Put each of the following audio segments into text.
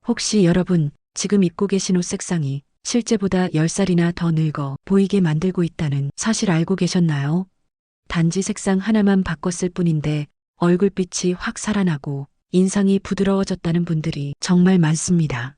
혹시 여러분 지금 입고 계신 옷 색상이 실제보다 10살이나 더 늙어 보이게 만들고 있다는 사실 알고 계셨나요? 단지 색상 하나만 바꿨을 뿐인데 얼굴빛이 확 살아나고 인상이 부드러워졌다는 분들이 정말 많습니다.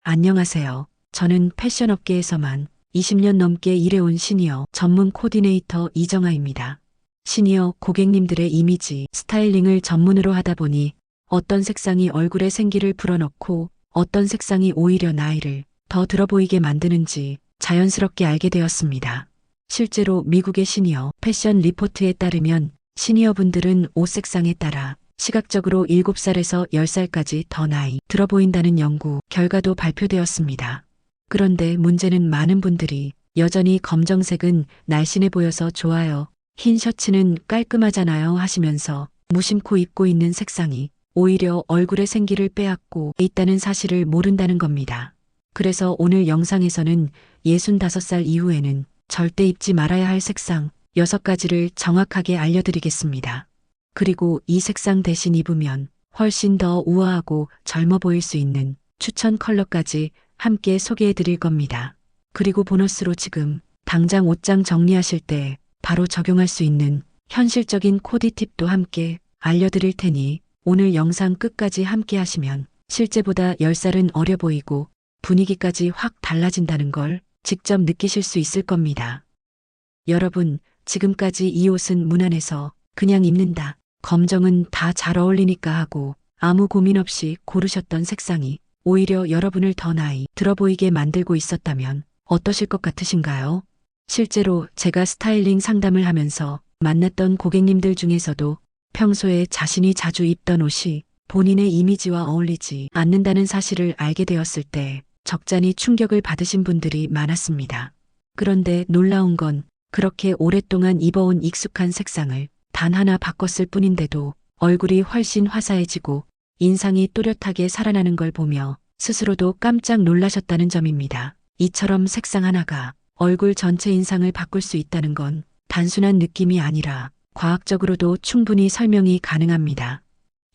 안녕하세요. 저는 패션업계에서만 20년 넘게 일해온 시니어 전문 코디네이터 이정아입니다. 시니어 고객님들의 이미지, 스타일링을 전문으로 하다 보니 어떤 색상이 얼굴에 생기를 불어넣고 어떤 색상이 오히려 나이를 더 들어 보이게 만드는지 자연스럽게 알게 되었습니다. 실제로 미국의 시니어 패션 리포트에 따르면 시니어분들은 옷 색상에 따라 시각적으로 7살에서 10살까지 더 나이 들어 보인다는 연구 결과도 발표되었습니다. 그런데 문제는 많은 분들이 여전히 검정색은 날씬해 보여서 좋아요, 흰 셔츠는 깔끔하잖아요 하시면서 무심코 입고 있는 색상이 오히려 얼굴의 생기를 빼앗고 있다는 사실을 모른다는 겁니다. 그래서 오늘 영상에서는 65살 이후에는 절대 입지 말아야 할 색상 6가지를 정확하게 알려드리겠습니다. 그리고 이 색상 대신 입으면 훨씬 더 우아하고 젊어 보일 수 있는 추천 컬러까지 함께 소개해 드릴 겁니다. 그리고 보너스로 지금 당장 옷장 정리하실 때 바로 적용할 수 있는 현실적인 코디 팁도 함께 알려드릴 테니 오늘 영상 끝까지 함께 하시면 실제보다 10살은 어려 보이고 분위기까지 확 달라진다는 걸 직접 느끼실 수 있을 겁니다. 여러분, 지금까지 이 옷은 무난해서 그냥 입는다, 검정은 다 잘 어울리니까 하고 아무 고민 없이 고르셨던 색상이 오히려 여러분을 더 나이 들어 보이게 만들고 있었다면 어떠실 것 같으신가요? 실제로 제가 스타일링 상담을 하면서 만났던 고객님들 중에서도 평소에 자신이 자주 입던 옷이 본인의 이미지와 어울리지 않는다는 사실을 알게 되었을 때 적잖이 충격을 받으신 분들이 많았습니다. 그런데 놀라운 건 그렇게 오랫동안 입어온 익숙한 색상을 단 하나 바꿨을 뿐인데도 얼굴이 훨씬 화사해지고 인상이 또렷하게 살아나는 걸 보며 스스로도 깜짝 놀라셨다는 점입니다. 이처럼 색상 하나가 얼굴 전체 인상을 바꿀 수 있다는 건 단순한 느낌이 아니라 과학적으로도 충분히 설명이 가능합니다.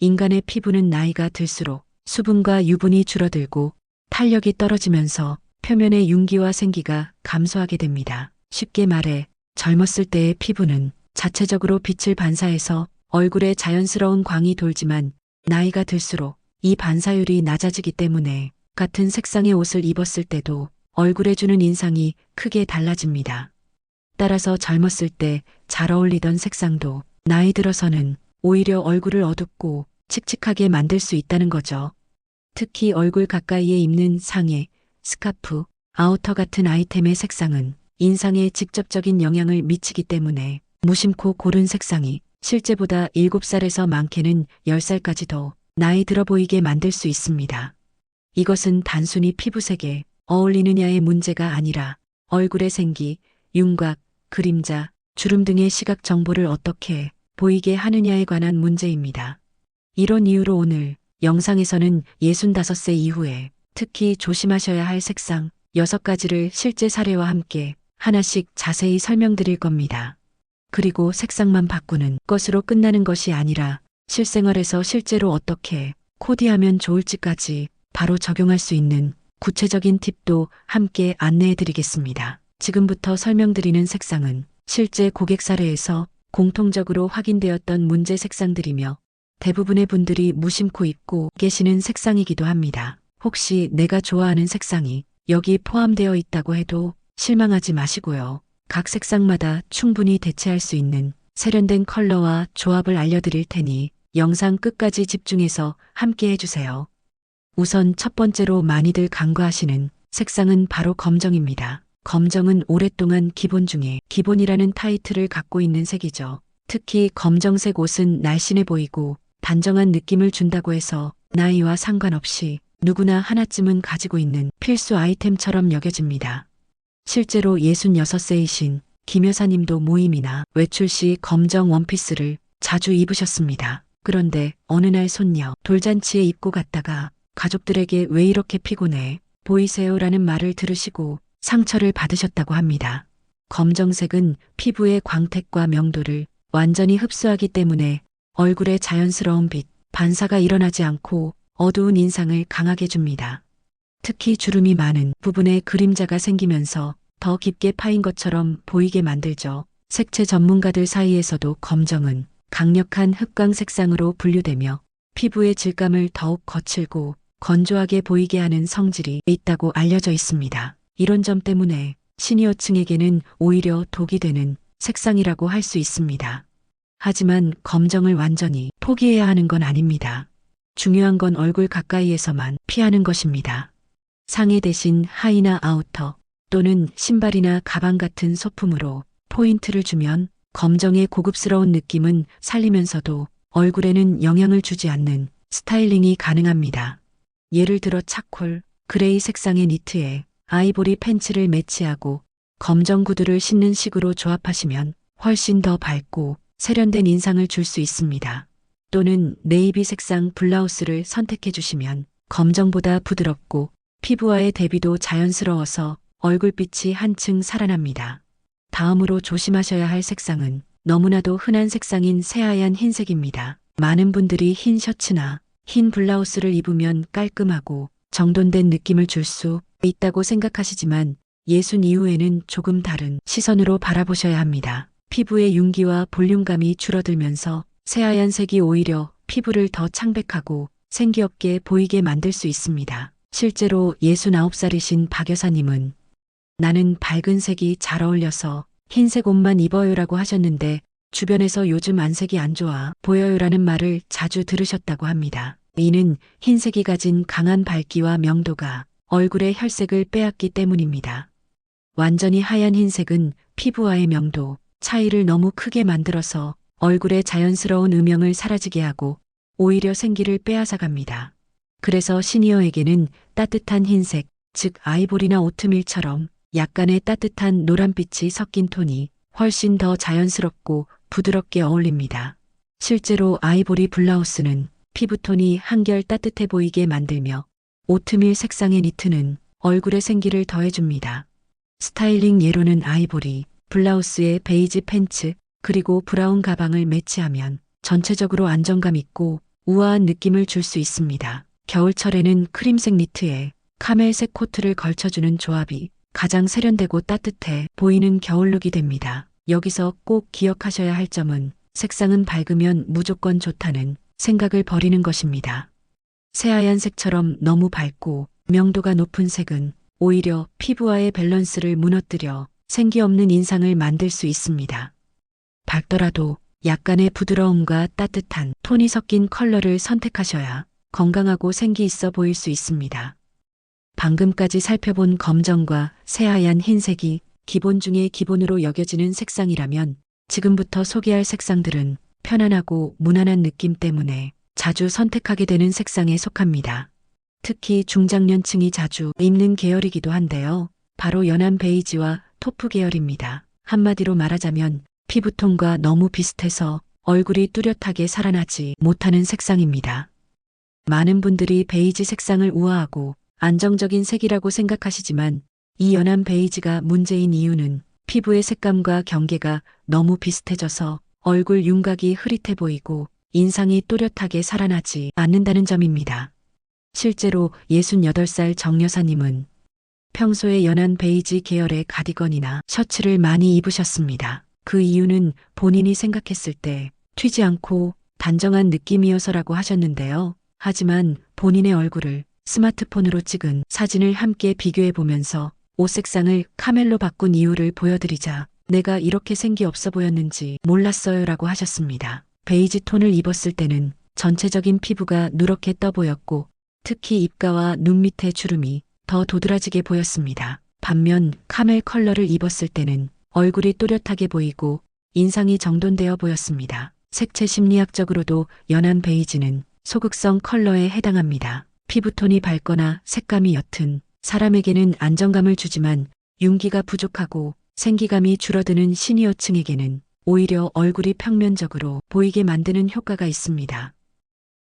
인간의 피부는 나이가 들수록 수분과 유분이 줄어들고 탄력이 떨어지면서 표면의 윤기와 생기가 감소하게 됩니다. 쉽게 말해 젊었을 때의 피부는 자체적으로 빛을 반사해서 얼굴에 자연스러운 광이 돌지만 나이가 들수록 이 반사율이 낮아지기 때문에 같은 색상의 옷을 입었을 때도 얼굴에 주는 인상이 크게 달라집니다. 따라서 젊었을 때 잘 어울리던 색상도 나이 들어서는 오히려 얼굴을 어둡고 칙칙하게 만들 수 있다는 거죠. 특히 얼굴 가까이에 입는 상의, 스카프, 아우터 같은 아이템의 색상은 인상에 직접적인 영향을 미치기 때문에 무심코 고른 색상이 실제보다 7살에서 많게는 10살까지 더 나이 들어 보이게 만들 수 있습니다. 이것은 단순히 피부색에 어울리느냐의 문제가 아니라 얼굴의 생기, 윤곽, 그림자, 주름 등의 시각 정보를 어떻게 보이게 하느냐에 관한 문제입니다. 이런 이유로 오늘 영상에서는 65세 이후에 특히 조심하셔야 할 색상 6가지를 실제 사례와 함께 하나씩 자세히 설명드릴 겁니다. 그리고 색상만 바꾸는 것으로 끝나는 것이 아니라 실생활에서 실제로 어떻게 코디하면 좋을지까지 바로 적용할 수 있는 구체적인 팁도 함께 안내해 드리겠습니다. 지금부터 설명드리는 색상은 실제 고객 사례에서 공통적으로 확인되었던 문제 색상들이며 대부분의 분들이 무심코 입고 계시는 색상이기도 합니다. 혹시 내가 좋아하는 색상이 여기 포함되어 있다고 해도 실망하지 마시고요. 각 색상마다 충분히 대체할 수 있는 세련된 컬러와 조합을 알려드릴 테니 영상 끝까지 집중해서 함께 해주세요. 우선 첫 번째로 많이들 간과하시는 색상은 바로 검정입니다. 검정은 오랫동안 기본 중에 기본이라는 타이틀을 갖고 있는 색이죠. 특히 검정색 옷은 날씬해 보이고 단정한 느낌을 준다고 해서 나이와 상관없이 누구나 하나쯤은 가지고 있는 필수 아이템처럼 여겨집니다. 실제로 66세이신 김 여사님도 모임이나 외출 시 검정 원피스를 자주 입으셨습니다. 그런데 어느 날 손녀 돌잔치에 입고 갔다가 가족들에게 왜 이렇게 피곤해 보이세요라는 말을 들으시고 상처를 받으셨다고 합니다. 검정색은 피부의 광택과 명도를 완전히 흡수하기 때문에 얼굴에 자연스러운 빛, 반사가 일어나지 않고 어두운 인상을 강하게 줍니다. 특히 주름이 많은 부분에 그림자가 생기면서 더 깊게 파인 것처럼 보이게 만들죠. 색채 전문가들 사이에서도 검정은 강력한 흑광 색상으로 분류되며 피부의 질감을 더욱 거칠고 건조하게 보이게 하는 성질이 있다고 알려져 있습니다. 이런 점 때문에 시니어층에게는 오히려 독이 되는 색상이라고 할 수 있습니다. 하지만 검정을 완전히 포기해야 하는 건 아닙니다. 중요한 건 얼굴 가까이에서만 피하는 것입니다. 상의 대신 하의나 아우터 또는 신발이나 가방 같은 소품으로 포인트를 주면 검정의 고급스러운 느낌은 살리면서도 얼굴에는 영향을 주지 않는 스타일링이 가능합니다. 예를 들어 차콜, 그레이 색상의 니트에 아이보리 팬츠를 매치하고 검정 구두를 신는 식으로 조합하시면 훨씬 더 밝고 세련된 인상을 줄 수 있습니다. 또는 네이비 색상 블라우스를 선택해 주시면 검정보다 부드럽고 피부와의 대비도 자연스러워서 얼굴빛이 한층 살아납니다. 다음으로 조심하셔야 할 색상은 너무나도 흔한 색상인 새하얀 흰색입니다. 많은 분들이 흰 셔츠나 흰 블라우스를 입으면 깔끔하고 정돈된 느낌을 줄 수 있다고 생각하시지만 예순 이후에는 조금 다른 시선으로 바라보셔야 합니다. 피부의 윤기와 볼륨감이 줄어들면서 새하얀 색이 오히려 피부를 더 창백하고 생기없게 보이게 만들 수 있습니다. 실제로 69살이신 박 여사님은 나는 밝은 색이 잘 어울려서 흰색 옷만 입어요라고 하셨는데 주변에서 요즘 안색이 안 좋아 보여요라는 말을 자주 들으셨다고 합니다. 이는 흰색이 가진 강한 밝기와 명도가 얼굴의 혈색을 빼앗기 때문입니다. 완전히 하얀 흰색은 피부와의 명도 차이를 너무 크게 만들어서 얼굴의 자연스러운 음영을 사라지게 하고 오히려 생기를 빼앗아갑니다. 그래서 시니어에게는 따뜻한 흰색, 즉 아이보리나 오트밀처럼 약간의 따뜻한 노란빛이 섞인 톤이 훨씬 더 자연스럽고 부드럽게 어울립니다. 실제로 아이보리 블라우스는 피부톤이 한결 따뜻해 보이게 만들며 오트밀 색상의 니트는 얼굴에 생기를 더해줍니다. 스타일링 예로는 아이보리 블라우스에 베이지 팬츠 그리고 브라운 가방을 매치하면 전체적으로 안정감 있고 우아한 느낌을 줄 수 있습니다. 겨울철에는 크림색 니트에 카멜색 코트를 걸쳐주는 조합이 가장 세련되고 따뜻해 보이는 겨울룩이 됩니다. 여기서 꼭 기억하셔야 할 점은 색상은 밝으면 무조건 좋다는 생각을 버리는 것입니다. 새하얀 색처럼 너무 밝고 명도가 높은 색은 오히려 피부와의 밸런스를 무너뜨려 생기 없는 인상을 만들 수 있습니다. 밝더라도 약간의 부드러움과 따뜻한 톤이 섞인 컬러를 선택하셔야 건강하고 생기 있어 보일 수 있습니다. 방금까지 살펴본 검정과 새하얀 흰색이 기본 중에 기본으로 여겨지는 색상이라면 지금부터 소개할 색상들은 편안하고 무난한 느낌 때문에 자주 선택하게 되는 색상에 속합니다. 특히 중장년층이 자주 입는 계열이기도 한데요. 바로 연한 베이지와 토프 계열입니다. 한마디로 말하자면 피부톤과 너무 비슷해서 얼굴이 뚜렷하게 살아나지 못하는 색상입니다. 많은 분들이 베이지 색상을 우아하고 안정적인 색이라고 생각하시지만 이 연한 베이지가 문제인 이유는 피부의 색감과 경계가 너무 비슷해져서 얼굴 윤곽이 흐릿해 보이고 인상이 또렷하게 살아나지 않는다는 점입니다. 실제로 68살 정 여사님은 평소에 연한 베이지 계열의 가디건이나 셔츠를 많이 입으셨습니다. 그 이유는 본인이 생각했을 때 튀지 않고 단정한 느낌이어서라고 하셨는데요. 하지만 본인의 얼굴을 스마트폰으로 찍은 사진을 함께 비교해 보면서 옷 색상을 카멜로 바꾼 이유를 보여드리자 내가 이렇게 생기 없어 보였는지 몰랐어요 라고 하셨습니다. 베이지 톤을 입었을 때는 전체적인 피부가 누렇게 떠 보였고 특히 입가와 눈 밑의 주름이 더 도드라지게 보였습니다. 반면 카멜 컬러를 입었을 때는 얼굴이 또렷하게 보이고 인상이 정돈되어 보였습니다. 색채 심리학적으로도 연한 베이지는 소극성 컬러에 해당합니다. 피부톤이 밝거나 색감이 옅은 사람에게는 안정감을 주지만 윤기가 부족하고 생기감이 줄어드는 시니어층에게는 오히려 얼굴이 평면적으로 보이게 만드는 효과가 있습니다.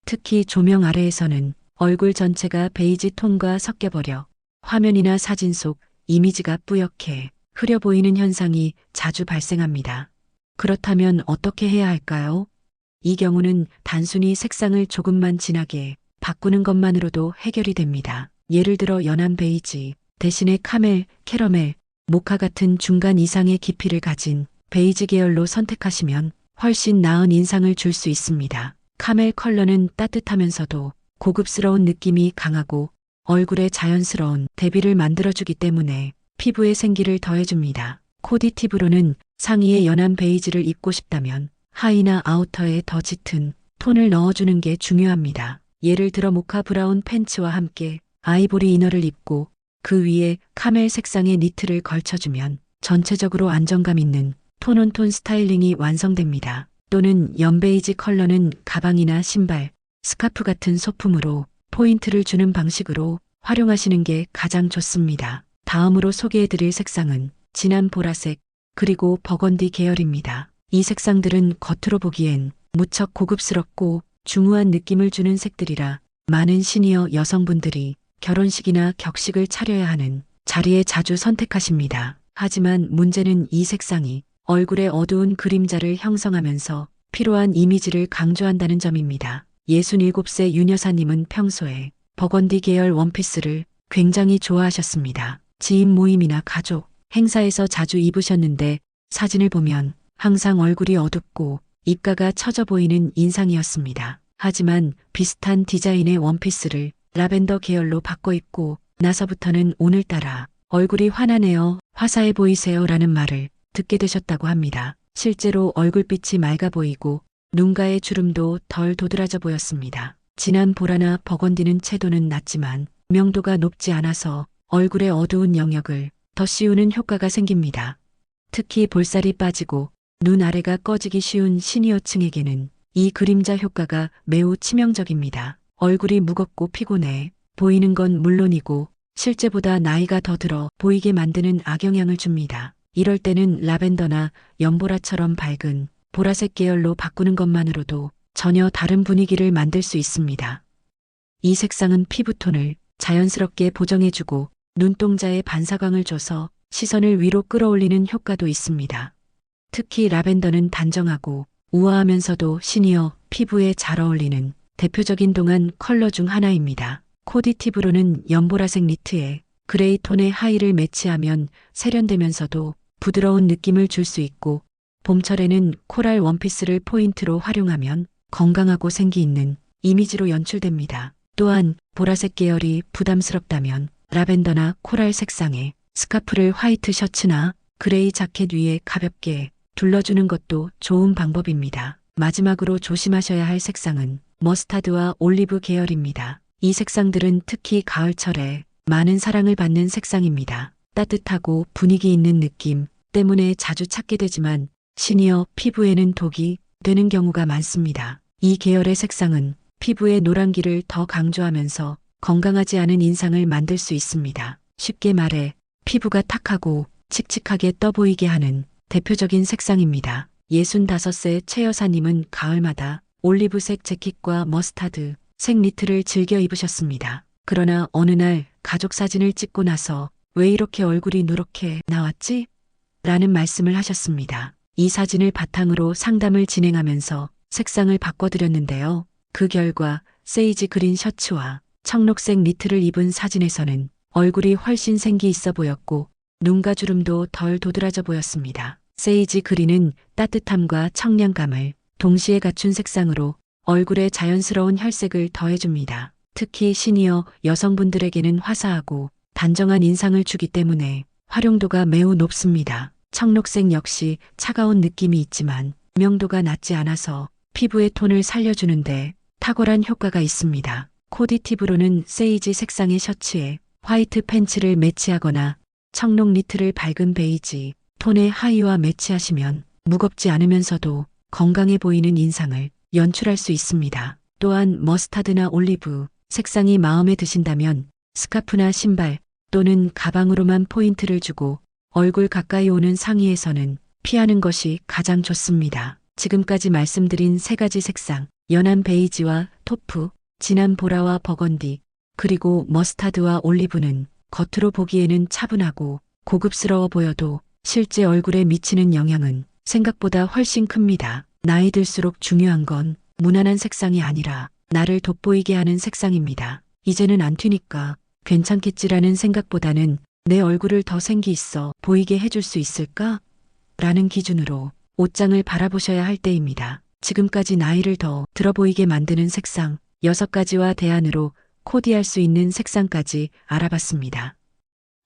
특히 조명 아래에서는 얼굴 전체가 베이지 톤과 섞여버려 화면이나 사진 속 이미지가 뿌옇게 흐려 보이는 현상이 자주 발생합니다. 그렇다면 어떻게 해야 할까요? 이 경우는 단순히 색상을 조금만 진하게 바꾸는 것만으로도 해결이 됩니다. 예를 들어 연한 베이지 대신에 카멜, 캐러멜, 모카 같은 중간 이상의 깊이를 가진 베이지 계열로 선택하시면 훨씬 나은 인상을 줄 수 있습니다. 카멜 컬러는 따뜻하면서도 고급스러운 느낌이 강하고 얼굴에 자연스러운 대비를 만들어주기 때문에 피부에 생기를 더해줍니다. 코디 팁으로는 상의에 연한 베이지를 입고 싶다면 하의나 아우터에 더 짙은 톤을 넣어주는 게 중요합니다. 예를 들어 모카 브라운 팬츠와 함께 아이보리 이너를 입고 그 위에 카멜 색상의 니트를 걸쳐주면 전체적으로 안정감 있는 톤온톤 스타일링이 완성됩니다. 또는 연베이지 컬러는 가방이나 신발, 스카프 같은 소품으로 포인트를 주는 방식으로 활용하시는 게 가장 좋습니다. 다음으로 소개해드릴 색상은 진한 보라색 그리고 버건디 계열입니다. 이 색상들은 겉으로 보기엔 무척 고급스럽고 중후한 느낌을 주는 색들이라 많은 시니어 여성분들이 결혼식이나 격식을 차려야 하는 자리에 자주 선택하십니다. 하지만 문제는 이 색상이 얼굴에 어두운 그림자를 형성하면서 피로한 이미지를 강조한다는 점입니다. 67세 윤 여사님은 평소에 버건디 계열 원피스를 굉장히 좋아하셨습니다. 지인 모임이나 가족, 행사에서 자주 입으셨는데 사진을 보면 항상 얼굴이 어둡고 입가가 처져 보이는 인상이었습니다. 하지만 비슷한 디자인의 원피스를 라벤더 계열로 바꿔 입고 나서부터는 오늘따라 얼굴이 환하네요, 화사해 보이세요 라는 말을 듣게 되셨다고 합니다. 실제로 얼굴빛이 맑아 보이고 눈가의 주름도 덜 도드라져 보였습니다. 진한 보라나 버건디는 채도는 낮지만 명도가 높지 않아서 얼굴의 어두운 영역을 더 씌우는 효과가 생깁니다. 특히 볼살이 빠지고 눈 아래가 꺼지기 쉬운 시니어층에게는 이 그림자 효과가 매우 치명적입니다. 얼굴이 무겁고 피곤해 보이는 건 물론이고 실제보다 나이가 더 들어 보이게 만드는 악영향을 줍니다. 이럴 때는 라벤더나 연보라처럼 밝은 보라색 계열로 바꾸는 것만으로도 전혀 다른 분위기를 만들 수 있습니다. 이 색상은 피부톤을 자연스럽게 보정해주고 눈동자에 반사광을 줘서 시선을 위로 끌어올리는 효과도 있습니다. 특히 라벤더는 단정하고 우아하면서도 시니어 피부에 잘 어울리는 대표적인 동안 컬러 중 하나입니다. 코디 팁으로는 연보라색 니트에 그레이 톤의 하의를 매치하면 세련되면서도 부드러운 느낌을 줄 수 있고 봄철에는 코랄 원피스를 포인트로 활용하면 건강하고 생기 있는 이미지로 연출됩니다. 또한 보라색 계열이 부담스럽다면 라벤더나 코랄 색상의 스카프를 화이트 셔츠나 그레이 자켓 위에 가볍게 둘러주는 것도 좋은 방법입니다. 마지막으로 조심하셔야 할 색상은 머스타드와 올리브 계열입니다. 이 색상들은 특히 가을철에 많은 사랑을 받는 색상입니다. 따뜻하고 분위기 있는 느낌 때문에 자주 찾게 되지만 시니어 피부에는 독이 되는 경우가 많습니다. 이 계열의 색상은 피부의 노란기를 더 강조하면서 건강하지 않은 인상을 만들 수 있습니다. 쉽게 말해 피부가 탁하고 칙칙하게 떠 보이게 하는 대표적인 색상입니다. 65세 최 여사님은 가을마다 올리브색 재킷과 머스타드 색 니트를 즐겨 입으셨습니다. 그러나 어느 날 가족 사진을 찍고 나서 왜 이렇게 얼굴이 누렇게 나왔지? 라는 말씀을 하셨습니다. 이 사진을 바탕으로 상담을 진행하면서 색상을 바꿔드렸는데요. 그 결과 세이지 그린 셔츠와 청록색 니트를 입은 사진에서는 얼굴이 훨씬 생기 있어 보였고 눈가 주름도 덜 도드라져 보였습니다. 세이지 그린은 따뜻함과 청량감을 동시에 갖춘 색상으로 얼굴에 자연스러운 혈색을 더해줍니다. 특히 시니어 여성분들에게는 화사하고 단정한 인상을 주기 때문에 활용도가 매우 높습니다. 청록색 역시 차가운 느낌이 있지만 명도가 낮지 않아서 피부의 톤을 살려주는데 탁월한 효과가 있습니다. 코디 팁으로는 세이지 색상의 셔츠에 화이트 팬츠를 매치하거나 청록 니트를 밝은 베이지 톤의 하의와 매치하시면 무겁지 않으면서도 건강해 보이는 인상을 연출할 수 있습니다. 또한 머스타드나 올리브 색상이 마음에 드신다면 스카프나 신발 또는 가방으로만 포인트를 주고 얼굴 가까이 오는 상의에서는 피하는 것이 가장 좋습니다. 지금까지 말씀드린 세 가지 색상, 연한 베이지와 토프, 진한 보라와 버건디, 그리고 머스타드와 올리브는 겉으로 보기에는 차분하고 고급스러워 보여도 실제 얼굴에 미치는 영향은 생각보다 훨씬 큽니다. 나이 들수록 중요한 건 무난한 색상이 아니라 나를 돋보이게 하는 색상입니다. 이제는 안 튀니까 괜찮겠지라는 생각보다는 내 얼굴을 더 생기 있어 보이게 해줄 수 있을까? 라는 기준으로 옷장을 바라보셔야 할 때입니다. 지금까지 나이를 더 들어 보이게 만드는 색상 6가지와 대안으로 코디할 수 있는 색상까지 알아봤습니다.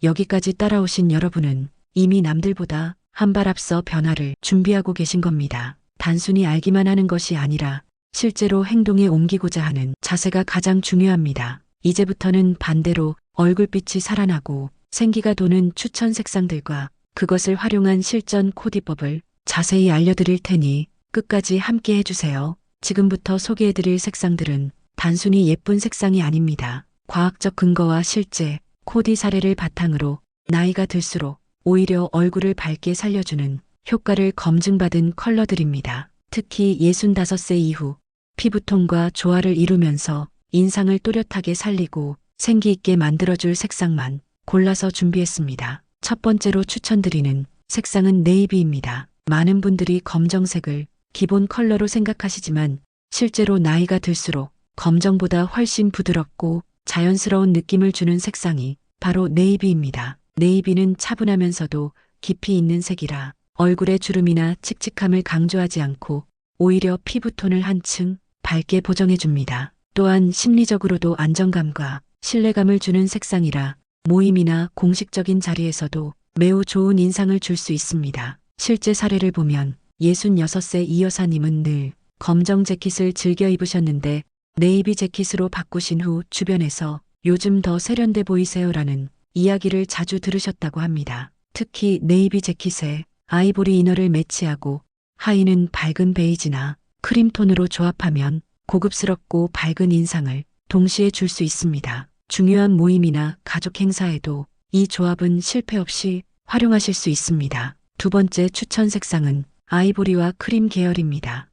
여기까지 따라오신 여러분은 이미 남들보다 한 발 앞서 변화를 준비하고 계신 겁니다. 단순히 알기만 하는 것이 아니라 실제로 행동에 옮기고자 하는 자세가 가장 중요합니다. 이제부터는 반대로 얼굴빛이 살아나고 생기가 도는 추천 색상들과 그것을 활용한 실전 코디법을 자세히 알려드릴 테니 끝까지 함께 해주세요. 지금부터 소개해드릴 색상들은 단순히 예쁜 색상이 아닙니다. 과학적 근거와 실제 코디 사례를 바탕으로 나이가 들수록 오히려 얼굴을 밝게 살려주는 효과를 검증받은 컬러들입니다. 특히 65세 이후 피부톤과 조화를 이루면서 인상을 또렷하게 살리고 생기 있게 만들어줄 색상만 골라서 준비했습니다. 첫 번째로 추천드리는 색상은 네이비입니다. 많은 분들이 검정색을 기본 컬러로 생각하시지만 실제로 나이가 들수록 검정보다 훨씬 부드럽고 자연스러운 느낌을 주는 색상이 바로 네이비입니다. 네이비는 차분하면서도 깊이 있는 색이라 얼굴의 주름이나 칙칙함을 강조하지 않고 오히려 피부톤을 한층 밝게 보정해줍니다. 또한 심리적으로도 안정감과 신뢰감을 주는 색상이라 모임이나 공식적인 자리에서도 매우 좋은 인상을 줄 수 있습니다. 실제 사례를 보면 66세 이 여사님은 늘 검정 재킷을 즐겨 입으셨는데 네이비 재킷으로 바꾸신 후 주변에서 요즘 더 세련돼 보이세요라는 이야기를 자주 들으셨다고 합니다. 특히 네이비 재킷에 아이보리 이너를 매치하고 하의는 밝은 베이지나 크림톤으로 조합하면 고급스럽고 밝은 인상을 동시에 줄 수 있습니다. 중요한 모임이나 가족 행사에도 이 조합은 실패 없이 활용하실 수 있습니다. 두 번째 추천 색상은 아이보리와 크림 계열입니다.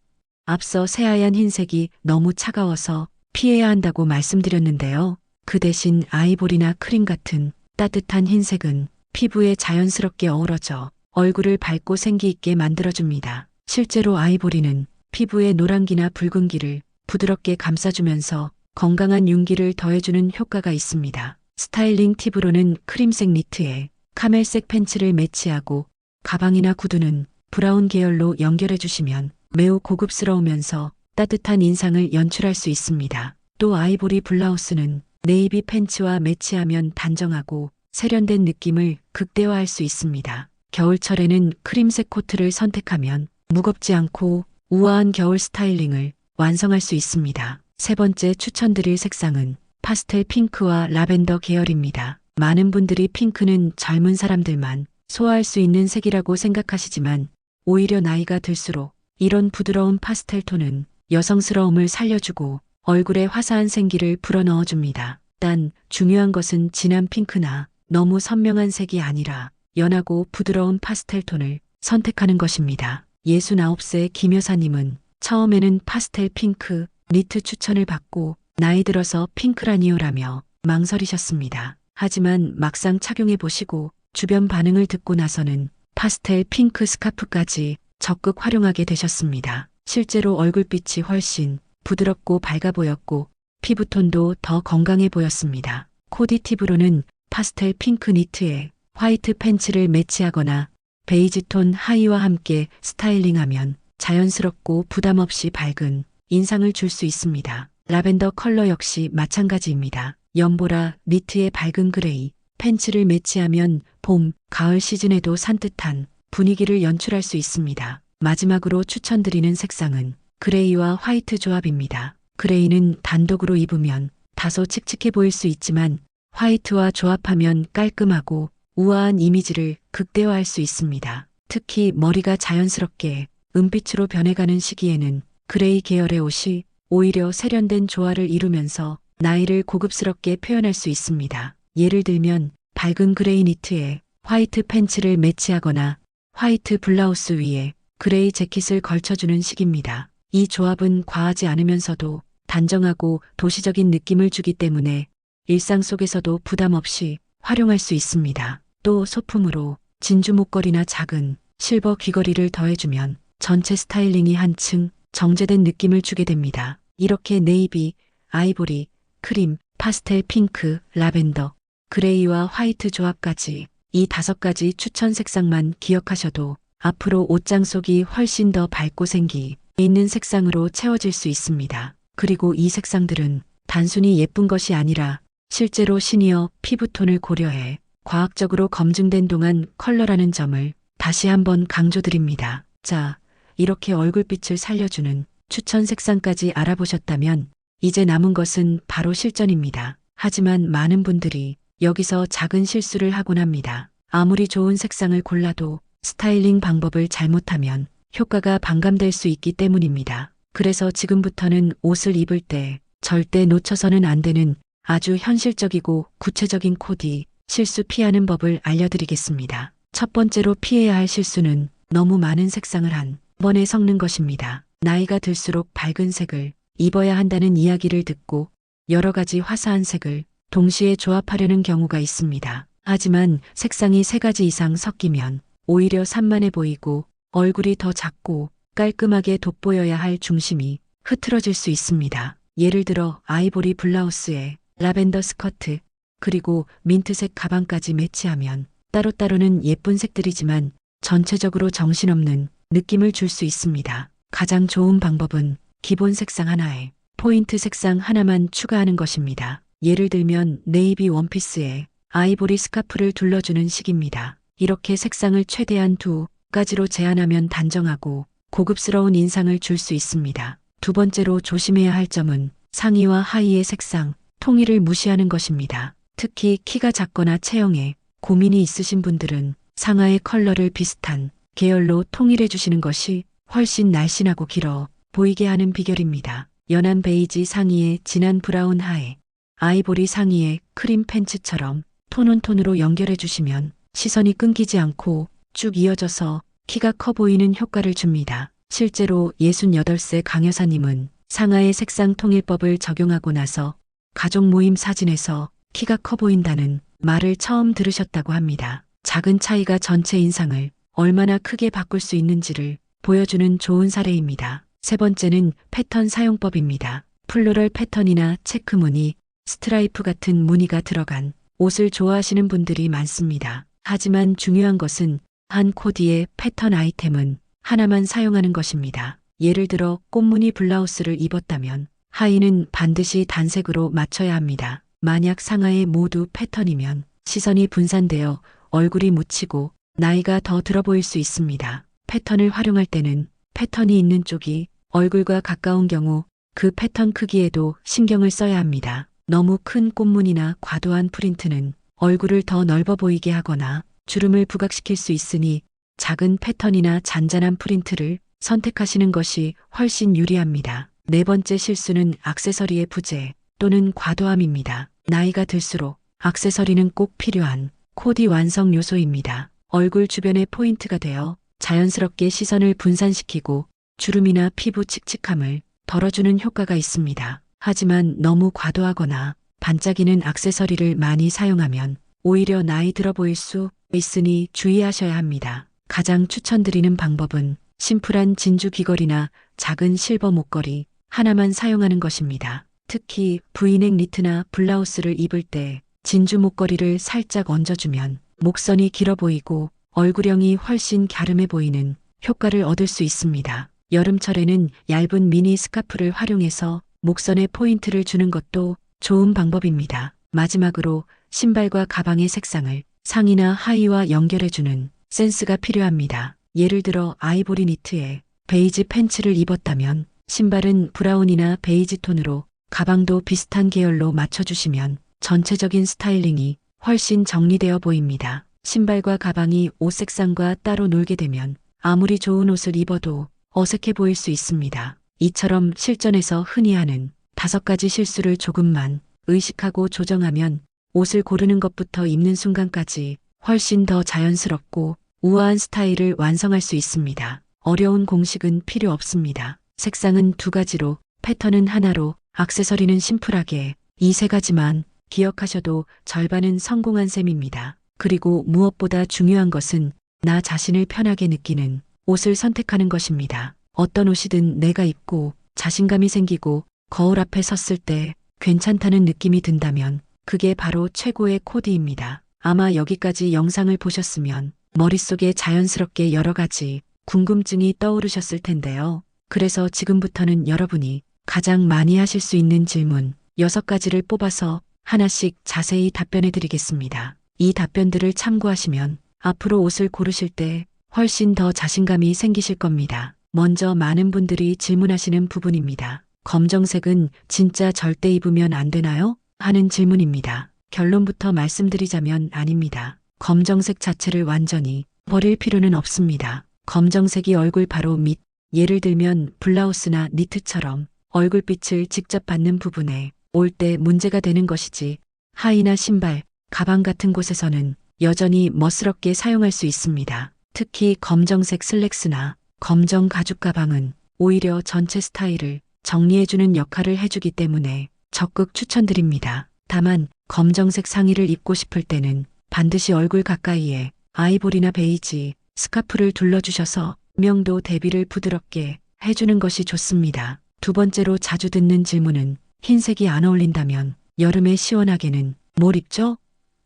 앞서 새하얀 흰색이 너무 차가워서 피해야 한다고 말씀드렸는데요. 그 대신 아이보리나 크림 같은 따뜻한 흰색은 피부에 자연스럽게 어우러져 얼굴을 밝고 생기 있게 만들어줍니다. 실제로 아이보리는 피부의 노란기나 붉은기를 부드럽게 감싸주면서 건강한 윤기를 더해주는 효과가 있습니다. 스타일링 팁으로는 크림색 니트에 카멜색 팬츠를 매치하고 가방이나 구두는 브라운 계열로 연결해 주시면 매우 고급스러우면서 따뜻한 인상을 연출할 수 있습니다. 또 아이보리 블라우스는 네이비 팬츠와 매치하면 단정하고 세련된 느낌을 극대화할 수 있습니다. 겨울철에는 크림색 코트를 선택하면 무겁지 않고 우아한 겨울 스타일링을 완성할 수 있습니다. 세 번째 추천드릴 색상은 파스텔 핑크와 라벤더 계열입니다. 많은 분들이 핑크는 젊은 사람들만 소화할 수 있는 색이라고 생각하시지만 오히려 나이가 들수록 이런 부드러운 파스텔 톤은 여성스러움을 살려주고 얼굴에 화사한 생기를 불어넣어줍니다. 단 중요한 것은 진한 핑크나 너무 선명한 색이 아니라 연하고 부드러운 파스텔 톤을 선택하는 것입니다. 69세 김 여사님은 처음에는 파스텔 핑크 니트 추천을 받고 나이 들어서 핑크라니요라며 망설이셨습니다. 하지만 막상 착용해 보시고 주변 반응을 듣고 나서는 파스텔 핑크 스카프까지 적극 활용하게 되셨습니다. 실제로 얼굴빛이 훨씬 부드럽고 밝아 보였고 피부톤도 더 건강해 보였습니다. 코디 팁으로는 파스텔 핑크 니트에 화이트 팬츠를 매치하거나 베이지 톤 하의와 함께 스타일링하면 자연스럽고 부담 없이 밝은 인상을 줄 수 있습니다. 라벤더 컬러 역시 마찬가지입니다. 연보라 니트에 밝은 그레이 팬츠를 매치하면 봄, 가을 시즌에도 산뜻한 분위기를 연출할 수 있습니다. 마지막으로 추천드리는 색상은 그레이와 화이트 조합입니다. 그레이는 단독으로 입으면 다소 칙칙해 보일 수 있지만 화이트와 조합하면 깔끔하고 우아한 이미지를 극대화할 수 있습니다. 특히 머리가 자연스럽게 은빛으로 변해가는 시기에는 그레이 계열의 옷이 오히려 세련된 조화를 이루면서 나이를 고급스럽게 표현할 수 있습니다. 예를 들면 밝은 그레이 니트에 화이트 팬츠를 매치하거나 화이트 블라우스 위에 그레이 재킷을 걸쳐주는 식입니다. 이 조합은 과하지 않으면서도 단정하고 도시적인 느낌을 주기 때문에 일상 속에서도 부담 없이 활용할 수 있습니다. 또 소품으로 진주 목걸이나 작은 실버 귀걸이를 더해주면 전체 스타일링이 한층 정제된 느낌을 주게 됩니다. 이렇게 네이비, 아이보리, 크림, 파스텔 핑크, 라벤더, 그레이와 화이트 조합까지 이 5가지 추천 색상만 기억하셔도 앞으로 옷장 속이 훨씬 더 밝고 생기 있는 색상으로 채워질 수 있습니다. 그리고 이 색상들은 단순히 예쁜 것이 아니라 실제로 시니어 피부톤을 고려해 과학적으로 검증된 동안 컬러라는 점을 다시 한번 강조드립니다. 자, 이렇게 얼굴빛을 살려주는 추천 색상까지 알아보셨다면 이제 남은 것은 바로 실전입니다. 하지만 많은 분들이 여기서 작은 실수를 하곤 합니다. 아무리 좋은 색상을 골라도 스타일링 방법을 잘못하면 효과가 반감될 수 있기 때문입니다. 그래서 지금부터는 옷을 입을 때 절대 놓쳐서는 안 되는 아주 현실적이고 구체적인 코디, 실수 피하는 법을 알려드리겠습니다. 첫 번째로 피해야 할 실수는 너무 많은 색상을 한 번에 섞는 것입니다. 나이가 들수록 밝은 색을 입어야 한다는 이야기를 듣고 여러 가지 화사한 색을 동시에 조합하려는 경우가 있습니다. 하지만 색상이 3가지 이상 섞이면 오히려 산만해 보이고 얼굴이 더 작고 깔끔하게 돋보여야 할 중심이 흐트러질 수 있습니다. 예를 들어 아이보리 블라우스에 라벤더 스커트, 그리고 민트색 가방까지 매치하면 따로따로는 예쁜 색들이지만 전체적으로 정신없는 느낌을 줄 수 있습니다. 가장 좋은 방법은 기본 색상 하나에 포인트 색상 하나만 추가하는 것입니다. 예를 들면 네이비 원피스에 아이보리 스카프를 둘러주는 식입니다. 이렇게 색상을 최대한 2가지로 제한하면 단정하고 고급스러운 인상을 줄 수 있습니다. 두 번째로 조심해야 할 점은 상의와 하의의 색상, 통일을 무시하는 것입니다. 특히 키가 작거나 체형에 고민이 있으신 분들은 상하의 컬러를 비슷한 계열로 통일해 주시는 것이 훨씬 날씬하고 길어 보이게 하는 비결입니다. 연한 베이지 상의에 진한 브라운 하에 아이보리 상의에 크림 팬츠처럼 톤온톤으로 연결해 주시면 시선이 끊기지 않고 쭉 이어져서 키가 커 보이는 효과를 줍니다. 실제로 68세 강 여사님은 상하의 색상 통일법을 적용하고 나서 가족 모임 사진에서 키가 커 보인다는 말을 처음 들으셨다고 합니다. 작은 차이가 전체 인상을 얼마나 크게 바꿀 수 있는지를 보여주는 좋은 사례입니다. 세 번째는 패턴 사용법입니다. 플로럴 패턴이나 체크 무늬, 스트라이프 같은 무늬가 들어간 옷을 좋아하시는 분들이 많습니다. 하지만 중요한 것은 한 코디의 패턴 아이템은 하나만 사용하는 것입니다. 예를 들어 꽃무늬 블라우스를 입었다면 하의는 반드시 단색으로 맞춰야 합니다. 만약 상하에 모두 패턴이면 시선이 분산되어 얼굴이 묻히고 나이가 더 들어 보일 수 있습니다. 패턴을 활용할 때는 패턴이 있는 쪽이 얼굴과 가까운 경우 그 패턴 크기에도 신경을 써야 합니다. 너무 큰 꽃무늬나 과도한 프린트는 얼굴을 더 넓어 보이게 하거나 주름을 부각시킬 수 있으니 작은 패턴이나 잔잔한 프린트를 선택하시는 것이 훨씬 유리합니다. 네 번째 실수는 액세서리의 부재 또는 과도함입니다. 나이가 들수록 액세서리는 꼭 필요한 코디 완성 요소입니다. 얼굴 주변의 포인트가 되어 자연스럽게 시선을 분산시키고 주름이나 피부 칙칙함을 덜어주는 효과가 있습니다. 하지만 너무 과도하거나 반짝이는 액세서리를 많이 사용하면 오히려 나이 들어 보일 수 있으니 주의하셔야 합니다. 가장 추천드리는 방법은 심플한 진주 귀걸이나 작은 실버 목걸이 하나만 사용하는 것입니다. 특히 브이넥 니트나 블라우스를 입을 때 진주 목걸이를 살짝 얹어주면 목선이 길어 보이고 얼굴형이 훨씬 갸름해 보이는 효과를 얻을 수 있습니다. 여름철에는 얇은 미니 스카프를 활용해서 목선에 포인트를 주는 것도 좋은 방법입니다. 마지막으로 신발과 가방의 색상을 상의나 하의와 연결해주는 센스가 필요합니다. 예를 들어 아이보리 니트에 베이지 팬츠를 입었다면 신발은 브라운이나 베이지 톤으로 가방도 비슷한 계열로 맞춰주시면 전체적인 스타일링이 훨씬 정리되어 보입니다. 신발과 가방이 옷 색상과 따로 놀게 되면 아무리 좋은 옷을 입어도 어색해 보일 수 있습니다. 이처럼 실전에서 흔히 하는 5가지 실수를 조금만 의식하고 조정하면 옷을 고르는 것부터 입는 순간까지 훨씬 더 자연스럽고 우아한 스타일을 완성할 수 있습니다. 어려운 공식은 필요 없습니다. 색상은 2가지로, 패턴은 하나로, 액세서리는 심플하게 이 3가지만 기억하셔도 절반은 성공한 셈입니다. 그리고 무엇보다 중요한 것은 나 자신을 편하게 느끼는 옷을 선택하는 것입니다. 어떤 옷이든 내가 입고 자신감이 생기고 거울 앞에 섰을 때 괜찮다는 느낌이 든다면 그게 바로 최고의 코디입니다. 아마 여기까지 영상을 보셨으면 머릿속에 자연스럽게 여러 가지 궁금증이 떠오르셨을 텐데요. 그래서 지금부터는 여러분이 가장 많이 하실 수 있는 질문 6가지를 뽑아서 하나씩 자세히 답변해 드리겠습니다. 이 답변들을 참고하시면 앞으로 옷을 고르실 때 훨씬 더 자신감이 생기실 겁니다. 먼저 많은 분들이 질문하시는 부분입니다. 검정색은 진짜 절대 입으면 안 되나요? 하는 질문입니다. 결론부터 말씀드리자면 아닙니다. 검정색 자체를 완전히 버릴 필요는 없습니다. 검정색이 얼굴 바로 밑, 예를 들면 블라우스나 니트처럼 얼굴빛을 직접 받는 부분에 올 때 문제가 되는 것이지 하의나 신발, 가방 같은 곳에서는 여전히 멋스럽게 사용할 수 있습니다. 특히 검정색 슬랙스나 검정 가죽 가방은 오히려 전체 스타일을 정리해주는 역할을 해주기 때문에 적극 추천드립니다. 다만 검정색 상의를 입고 싶을 때는 반드시 얼굴 가까이에 아이보리나 베이지, 스카프를 둘러주셔서 명도 대비를 부드럽게 해주는 것이 좋습니다. 두 번째로 자주 듣는 질문은 흰색이 안 어울린다면 여름에 시원하게는 뭘 입죠?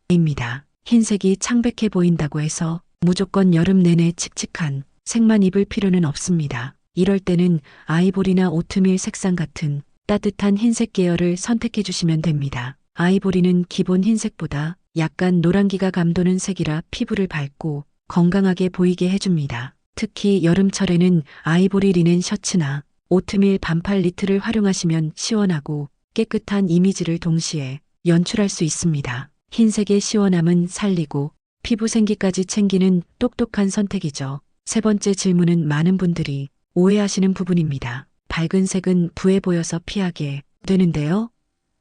입니다. 흰색이 창백해 보인다고 해서 무조건 여름 내내 칙칙한 색만 입을 필요는 없습니다. 이럴 때는 아이보리나 오트밀 색상 같은 따뜻한 흰색 계열을 선택해 주시면 됩니다. 아이보리는 기본 흰색보다 약간 노란기가 감도는 색이라 피부를 밝고 건강하게 보이게 해줍니다. 특히 여름철에는 아이보리 리넨 셔츠나 오트밀 반팔 니트를 활용하시면 시원하고 깨끗한 이미지를 동시에 연출할 수 있습니다. 흰색의 시원함은 살리고 피부 생기까지 챙기는 똑똑한 선택이죠. 세 번째 질문은 많은 분들이 오해하시는 부분입니다. 밝은 색은 부해 보여서 피하게 되는데요?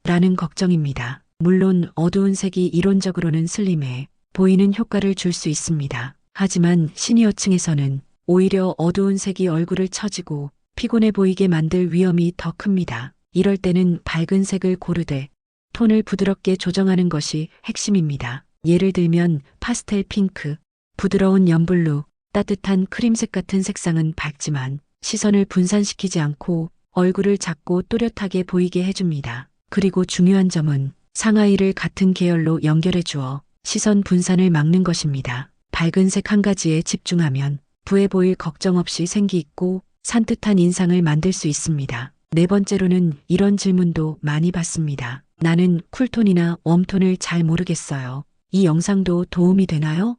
라는 걱정입니다. 물론 어두운 색이 이론적으로는 슬림해 보이는 효과를 줄 수 있습니다. 하지만 시니어층에서는 오히려 어두운 색이 얼굴을 처지고 피곤해 보이게 만들 위험이 더 큽니다. 이럴 때는 밝은 색을 고르되 톤을 부드럽게 조정하는 것이 핵심입니다. 예를 들면 파스텔 핑크, 부드러운 연블루, 따뜻한 크림색 같은 색상은 밝지만 시선을 분산시키지 않고 얼굴을 작고 또렷하게 보이게 해줍니다. 그리고 중요한 점은 상하의를 같은 계열로 연결해 주어 시선 분산을 막는 것입니다. 밝은 색 한 가지에 집중하면 부해 보일 걱정 없이 생기 있고 산뜻한 인상을 만들 수 있습니다. 네 번째로는 이런 질문도 많이 받습니다. 나는 쿨톤이나 웜톤을 잘 모르겠어요. 이 영상도 도움이 되나요?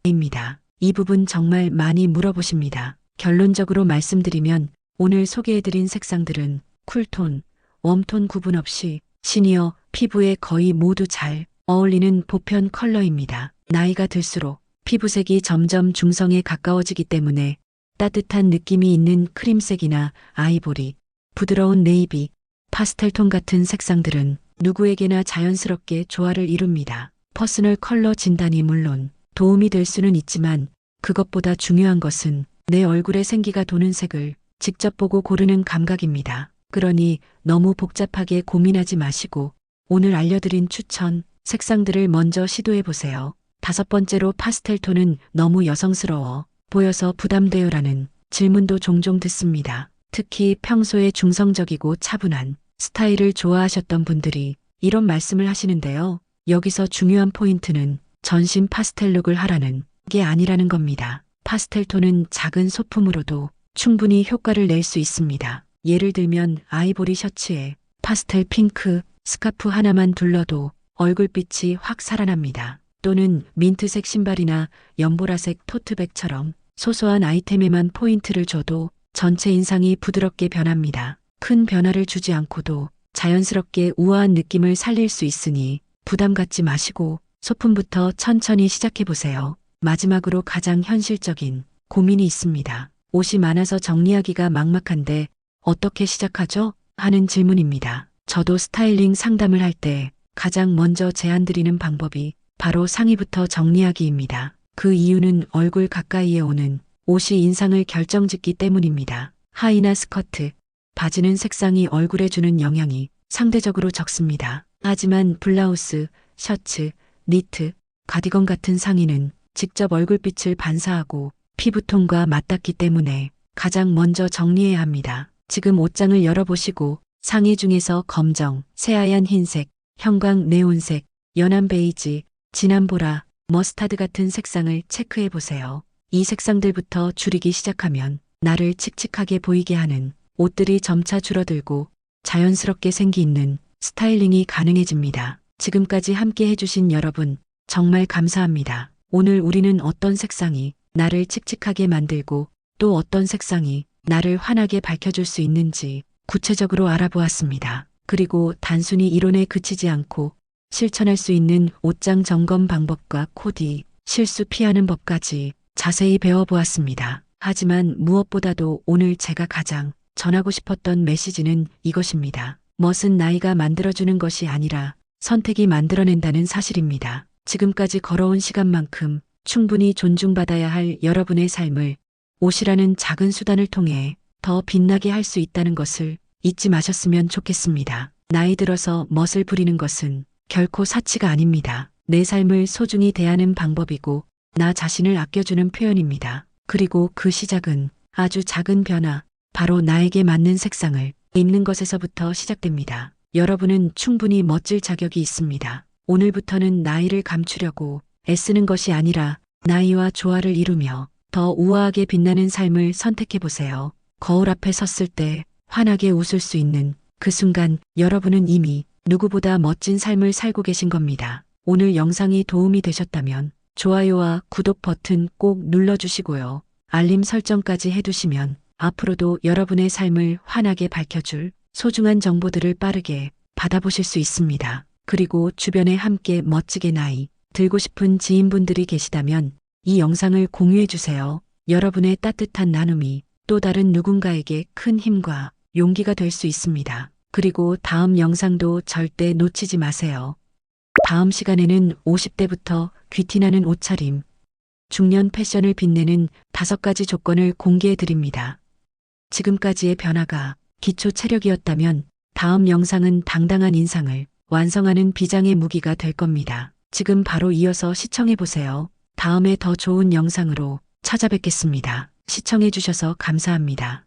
입니다. 이 부분 정말 많이 물어보십니다. 결론적으로 말씀드리면 오늘 소개해드린 색상들은 쿨톤, 웜톤 구분 없이 시니어 피부에 거의 모두 잘 어울리는 보편 컬러입니다. 나이가 들수록 피부색이 점점 중성에 가까워지기 때문에 따뜻한 느낌이 있는 크림색이나 아이보리, 부드러운 네이비, 파스텔톤 같은 색상들은 누구에게나 자연스럽게 조화를 이룹니다. 퍼스널 컬러 진단이 물론 도움이 될 수는 있지만 그것보다 중요한 것은 내 얼굴에 생기가 도는 색을 직접 보고 고르는 감각입니다. 그러니 너무 복잡하게 고민하지 마시고 오늘 알려드린 추천 색상들을 먼저 시도해 보세요. 다섯 번째로 파스텔톤은 너무 여성스러워 보여서 부담돼요라는 질문도 종종 듣습니다. 특히 평소에 중성적이고 차분한 스타일을 좋아하셨던 분들이 이런 말씀을 하시는데요. 여기서 중요한 포인트는 전신 파스텔룩을 하라는 게 아니라는 겁니다. 파스텔톤은 작은 소품으로도 충분히 효과를 낼 수 있습니다. 예를 들면 아이보리 셔츠에 파스텔 핑크 스카프 하나만 둘러도 얼굴빛이 확 살아납니다. 또는 민트색 신발이나 연보라색 토트백처럼 소소한 아이템에만 포인트를 줘도 전체 인상이 부드럽게 변합니다. 큰 변화를 주지 않고도 자연스럽게 우아한 느낌을 살릴 수 있으니 부담 갖지 마시고 소품부터 천천히 시작해 보세요. 마지막으로 가장 현실적인 고민이 있습니다. 옷이 많아서 정리하기가 막막한데 어떻게 시작하죠? 하는 질문입니다. 저도 스타일링 상담을 할 때 가장 먼저 제안드리는 방법이 바로 상의부터 정리하기입니다. 그 이유는 얼굴 가까이에 오는 옷이 인상을 결정짓기 때문입니다. 하의나 스커트, 바지는 색상이 얼굴에 주는 영향이 상대적으로 적습니다. 하지만 블라우스, 셔츠, 니트, 가디건 같은 상의는 직접 얼굴빛을 반사하고 피부톤과 맞닿기 때문에 가장 먼저 정리해야 합니다. 지금 옷장을 열어보시고 상의 중에서 검정, 새하얀 흰색, 형광 네온색, 연한 베이지, 진한 보라, 머스타드 같은 색상을 체크해 보세요. 이 색상들부터 줄이기 시작하면 나를 칙칙하게 보이게 하는 옷들이 점차 줄어들고 자연스럽게 생기는 스타일링이 가능해집니다. 지금까지 함께 해주신 여러분 정말 감사합니다. 오늘 우리는 어떤 색상이 나를 칙칙하게 만들고 또 어떤 색상이 나를 환하게 밝혀줄 수 있는지 구체적으로 알아보았습니다. 그리고 단순히 이론에 그치지 않고 실천할 수 있는 옷장 점검 방법과 코디, 실수 피하는 법까지 자세히 배워보았습니다. 하지만 무엇보다도 오늘 제가 가장 전하고 싶었던 메시지는 이것입니다. 멋은 나이가 만들어주는 것이 아니라 선택이 만들어낸다는 사실입니다. 지금까지 걸어온 시간만큼 충분히 존중받아야 할 여러분의 삶을 옷이라는 작은 수단을 통해 더 빛나게 할 수 있다는 것을 잊지 마셨으면 좋겠습니다. 나이 들어서 멋을 부리는 것은 결코 사치가 아닙니다. 내 삶을 소중히 대하는 방법이고 나 자신을 아껴주는 표현입니다. 그리고 그 시작은 아주 작은 변화, 바로 나에게 맞는 색상을 입는 것에서부터 시작됩니다. 여러분은 충분히 멋질 자격이 있습니다. 오늘부터는 나이를 감추려고 애쓰는 것이 아니라 나이와 조화를 이루며 더 우아하게 빛나는 삶을 선택해보세요. 거울 앞에 섰을 때 환하게 웃을 수 있는 그 순간 여러분은 이미 누구보다 멋진 삶을 살고 계신 겁니다. 오늘 영상이 도움이 되셨다면 좋아요와 구독 버튼 꼭 눌러주시고요. 알림 설정까지 해두시면 앞으로도 여러분의 삶을 환하게 밝혀줄 소중한 정보들을 빠르게 받아보실 수 있습니다. 그리고 주변에 함께 멋지게 나이 들고 싶은 지인분들이 계시다면 이 영상을 공유해주세요. 여러분의 따뜻한 나눔이 또 다른 누군가에게 큰 힘과 용기가 될 수 있습니다. 그리고 다음 영상도 절대 놓치지 마세요. 다음 시간에는 50대부터 귀티나는 옷차림, 중년 패션을 빛내는 5가지 조건을 공개해 드립니다. 지금까지의 변화가 기초 체력이었다면 다음 영상은 당당한 인상을 완성하는 비장의 무기가 될 겁니다. 지금 바로 이어서 시청해 보세요. 다음에 더 좋은 영상으로 찾아뵙겠습니다. 시청해 주셔서 감사합니다.